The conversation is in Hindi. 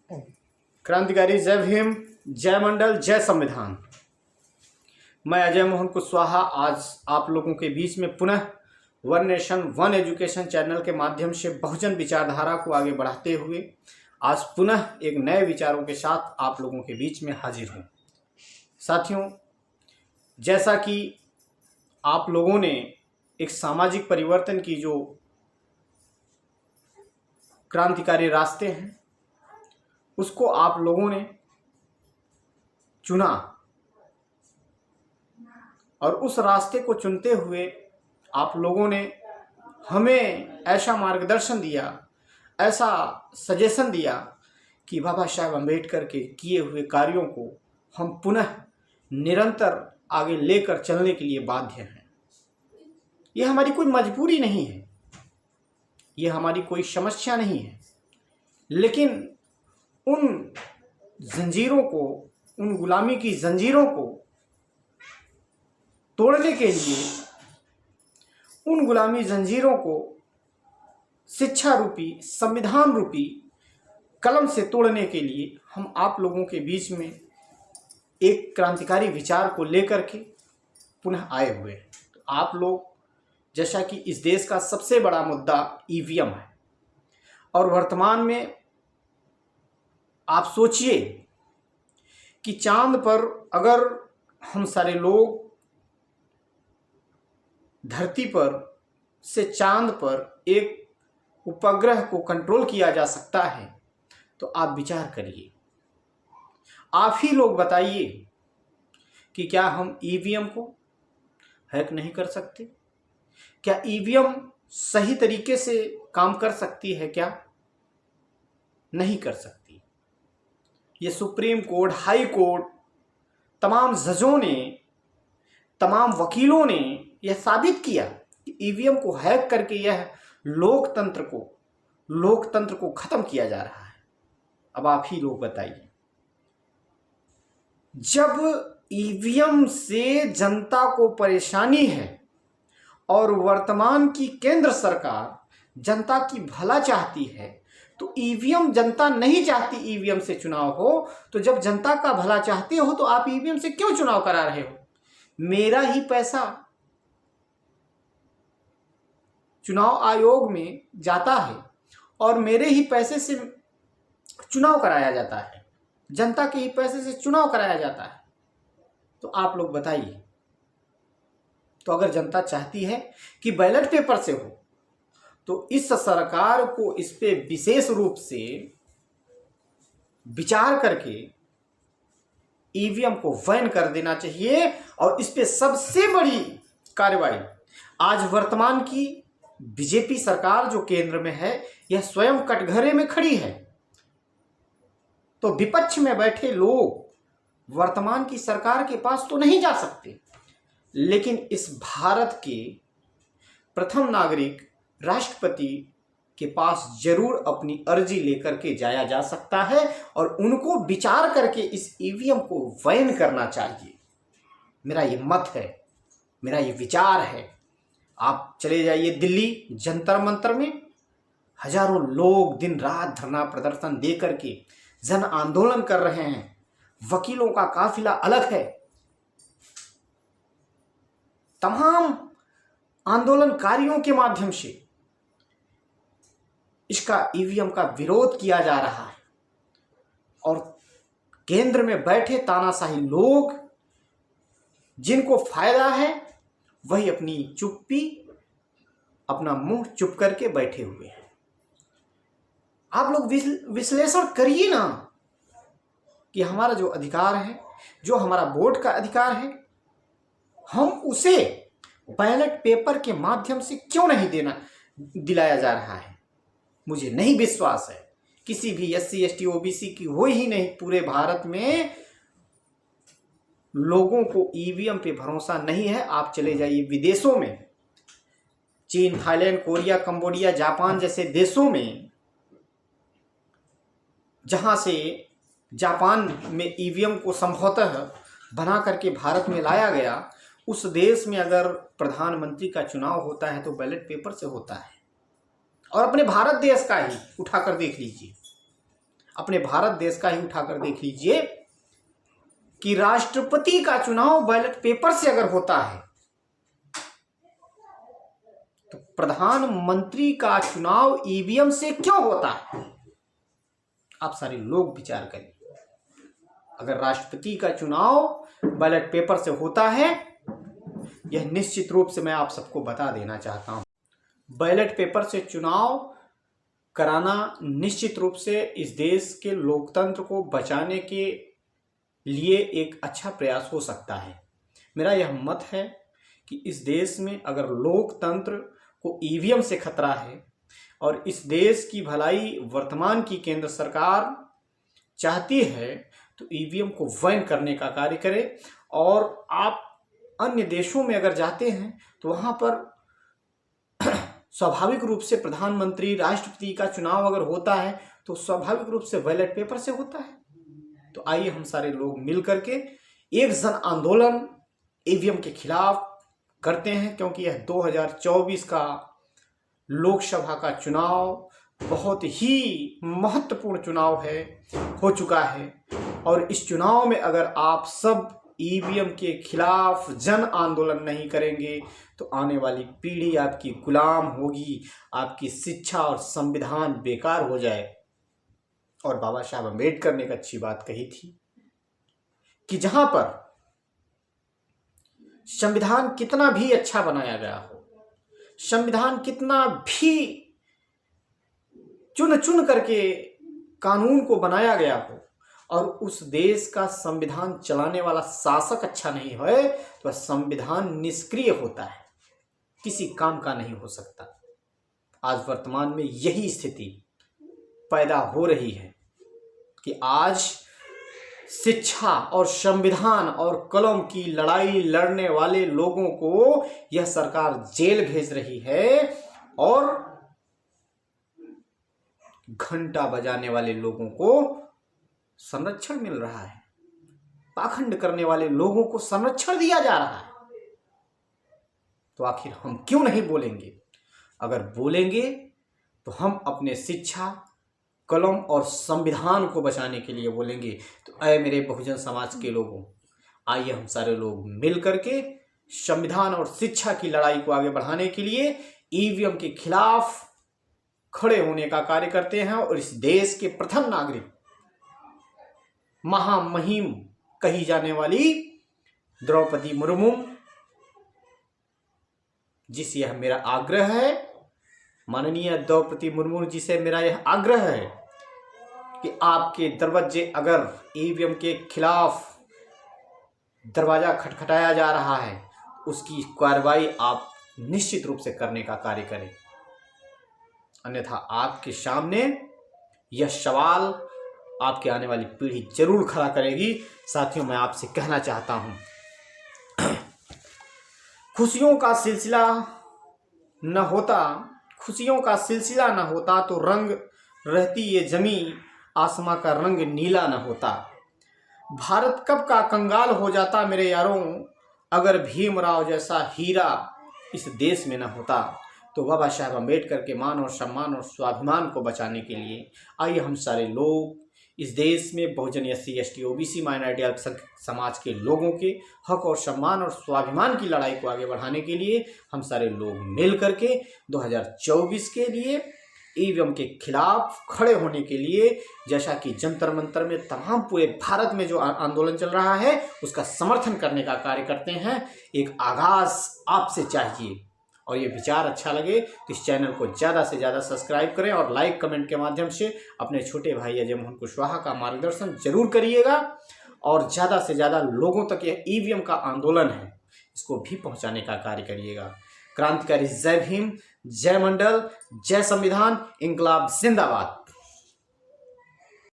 क्रांतिकारी जय भीम, जय मंडल, जय संविधान। मैं अजय मोहन कुशवाहा आज आप लोगों के बीच में पुनः one nation one education channel के माध्यम से बहुजन विचारधारा को आगे बढ़ाते हुए आज पुनः एक नए विचारों के साथ आप लोगों के बीच में हाजिर हूँ। साथियों, जैसा कि आप लोगों ने एक सामाजिक परिवर्तन की जो क्रांतिकारी रास्ते हैं उसको आप लोगों ने चुना और उस रास्ते को चुनते हुए आप लोगों ने हमें ऐसा मार्गदर्शन दिया, ऐसा सजेशन दिया कि बाबा साहेब अम्बेडकर के किए हुए कार्यों को हम पुनः निरंतर आगे लेकर चलने के लिए बाध्य हैं। ये हमारी कोई मजबूरी नहीं है, ये हमारी कोई समस्या नहीं है, लेकिन उन जंजीरों को, उन गुलामी की जंजीरों को तोड़ने के लिए, उन गुलामी जंजीरों को शिक्षा रूपी, संविधान रूपी कलम से तोड़ने के लिए हम आप लोगों के बीच में एक क्रांतिकारी विचार को लेकर के पुनः आए हुए हैं। तो आप लोग, जैसा कि इस देश का सबसे बड़ा मुद्दा ईवीएम है और वर्तमान में आप सोचिए कि चांद पर अगर हम सारे लोग धरती पर से चांद पर एक उपग्रह को कंट्रोल किया जा सकता है, तो आप विचार करिए, आप ही लोग बताइए कि क्या हम ईवीएम को हैक नहीं कर सकते? क्या ईवीएम सही तरीके से काम कर सकती है? क्या नहीं कर सकती? ये सुप्रीम कोर्ट, हाई कोर्ट, तमाम जजों ने, तमाम वकीलों ने यह साबित किया कि ईवीएम को हैक करके यह लोकतंत्र को खत्म किया जा रहा है। अब आप ही लोग बताइए, जब ईवीएम से जनता को परेशानी है और वर्तमान की केंद्र सरकार जनता की भला चाहती है, तो ईवीएम जनता नहीं चाहती ईवीएम से चुनाव हो, तो जब जनता का भला चाहते हो तो आप ईवीएम से क्यों चुनाव करा रहे हो? मेरा ही पैसा चुनाव आयोग में जाता है और मेरे ही पैसे से चुनाव कराया जाता है, जनता के ही पैसे से चुनाव कराया जाता है। तो आप लोग बताइए, तो अगर जनता चाहती है कि बैलेट पेपर से हो, तो इस सरकार को इस पे विशेष रूप से विचार करके ईवीएम को बैन कर देना चाहिए। और इस पे सबसे बड़ी कार्रवाई आज वर्तमान की बीजेपी सरकार जो केंद्र में है, यह स्वयं कटघरे में खड़ी है। तो विपक्ष में बैठे लोग वर्तमान की सरकार के पास तो नहीं जा सकते, लेकिन इस भारत के प्रथम नागरिक राष्ट्रपति के पास जरूर अपनी अर्जी लेकर के जाया जा सकता है और उनको विचार करके इस ईवीएम को बैन करना चाहिए। मेरा ये मत है, मेरा ये विचार है। आप चले जाइए दिल्ली जंतर मंतर में, हजारों लोग दिन रात धरना प्रदर्शन दे करके जन आंदोलन कर रहे हैं। वकीलों का काफिला अलग है, तमाम आंदोलनकारियों के माध्यम से इसका ईवीएम का विरोध किया जा रहा है और केंद्र में बैठे तानाशाही लोग, जिनको फायदा है, वही अपनी चुप्पी, अपना मुंह चुप करके बैठे हुए हैं। आप लोग विश्लेषण करिए ना कि हमारा जो अधिकार है, जो हमारा वोट का अधिकार है, हम उसे बैलेट पेपर के माध्यम से क्यों नहीं दिलाया जा रहा है? मुझे नहीं विश्वास है किसी भी SC ST OBC की हो ही नहीं, पूरे भारत में लोगों को ईवीएम पे भरोसा नहीं है। आप चले जाइए विदेशों में, चीन, थाईलैंड, कोरिया, कंबोडिया, जापान जैसे देशों में, जहां से जापान में ईवीएम को संभवतः बना करके भारत में लाया गया, उस देश में अगर प्रधानमंत्री का चुनाव होता है तो बैलेट पेपर से होता है। और अपने भारत देश का ही उठाकर देख लीजिए, अपने भारत देश का ही उठाकर देख लीजिए कि राष्ट्रपति का चुनाव बैलेट पेपर से अगर होता है तो प्रधानमंत्री का चुनाव ईवीएम से क्यों होता है? आप सारे लोग विचार करें। अगर राष्ट्रपति का चुनाव बैलेट पेपर से होता है, यह निश्चित रूप से मैं आप सबको बता देना चाहता हूं, बैलेट पेपर से चुनाव कराना निश्चित रूप से इस देश के लोकतंत्र को बचाने के लिए एक अच्छा प्रयास हो सकता है। मेरा यह मत है कि इस देश में अगर लोकतंत्र को ईवीएम से खतरा है और इस देश की भलाई वर्तमान की केंद्र सरकार चाहती है तो ईवीएम को बैन करने का कार्य करे। और आप अन्य देशों में अगर जाते हैं तो वहां पर स्वाभाविक रूप से प्रधानमंत्री राष्ट्रपति का चुनाव अगर होता है तो स्वाभाविक रूप से बैलेट पेपर से होता है। तो आइए हम सारे लोग मिल करके एक जन आंदोलन ईवीएम के खिलाफ करते हैं, क्योंकि यह 2024 का लोकसभा का चुनाव बहुत ही महत्वपूर्ण चुनाव है, हो चुका है। और इस चुनाव में अगर आप सब ईवीएम के खिलाफ जन आंदोलन नहीं करेंगे तो आने वाली पीढ़ी आपकी गुलाम होगी, आपकी शिक्षा और संविधान बेकार हो जाए। और बाबा साहब अम्बेडकर ने एक अच्छी बात कही थी कि जहां पर संविधान कितना भी अच्छा बनाया गया हो, संविधान कितना भी चुन चुन करके कानून को बनाया गया हो और उस देश का संविधान चलाने वाला शासक अच्छा नहीं है तो संविधान निष्क्रिय होता है, किसी काम का नहीं हो सकता। आज वर्तमान में यही स्थिति पैदा हो रही है कि आज शिक्षा और संविधान और कलम की लड़ाई लड़ने वाले लोगों को यह सरकार जेल भेज रही है और घंटा बजाने वाले लोगों को संरक्षण मिल रहा है, पाखंड करने वाले लोगों को संरक्षण दिया जा रहा है। तो आखिर हम क्यों नहीं बोलेंगे? अगर बोलेंगे तो हम अपने शिक्षा, कलम और संविधान को बचाने के लिए बोलेंगे। तो ऐ मेरे बहुजन समाज के लोगों, आइए हम सारे लोग मिल करके संविधान और शिक्षा की लड़ाई को आगे बढ़ाने के लिए ईवीएम के खिलाफ खड़े होने का कार्य करते हैं। और इस देश के प्रथम नागरिक, महामहिम कही जाने वाली द्रौपदी मुर्मू जी से यह मेरा आग्रह है, माननीय द्रौपदी मुर्मू जी से मेरा यह आग्रह है कि आपके दरवाजे अगर ईवीएम के खिलाफ दरवाजा खटखटाया जा रहा है, उसकी कार्रवाई आप निश्चित रूप से करने का कार्य करें। अन्यथा आपके सामने यह सवाल आपके आने वाली पीढ़ी जरूर खड़ा करेगी। साथियों, मैं आपसे कहना चाहता हूं, खुशियों का सिलसिला न होता तो रंग रहती ये जमी, आसमां का रंग नीला न होता। भारत कब का कंगाल हो जाता मेरे यारों, अगर भीमराव जैसा हीरा इस देश में न होता। तो बाबा साहब अम्बेडकर के मान और सम्मान और स्वाभिमान को बचाने के लिए आइए हम सारे लोग इस देश में बहुजन SC ST OBC माइनॉरिटी अल्पसंख्यक समाज के लोगों के हक और सम्मान और स्वाभिमान की लड़ाई को आगे बढ़ाने के लिए हम सारे लोग मिल करके 2024 के लिए ईवीएम के खिलाफ खड़े होने के लिए, जैसा कि जंतर मंतर में तमाम पूरे भारत में जो आंदोलन चल रहा है उसका समर्थन करने का कार्य करते हैं। एक आगाज आपसे चाहिए और ये विचार अच्छा लगे तो इस चैनल को ज़्यादा से ज़्यादा सब्सक्राइब करें और लाइक कमेंट के माध्यम से अपने छोटे भाई अजय मोहन कुशवाहा का मार्गदर्शन जरूर करिएगा। और ज़्यादा से ज़्यादा लोगों तक यह ईवीएम का आंदोलन है इसको भी पहुंचाने का कार्य करिएगा। क्रांतिकारी जय भीम, जय मंडल, जय संविधान, इंकलाब जिंदाबाद।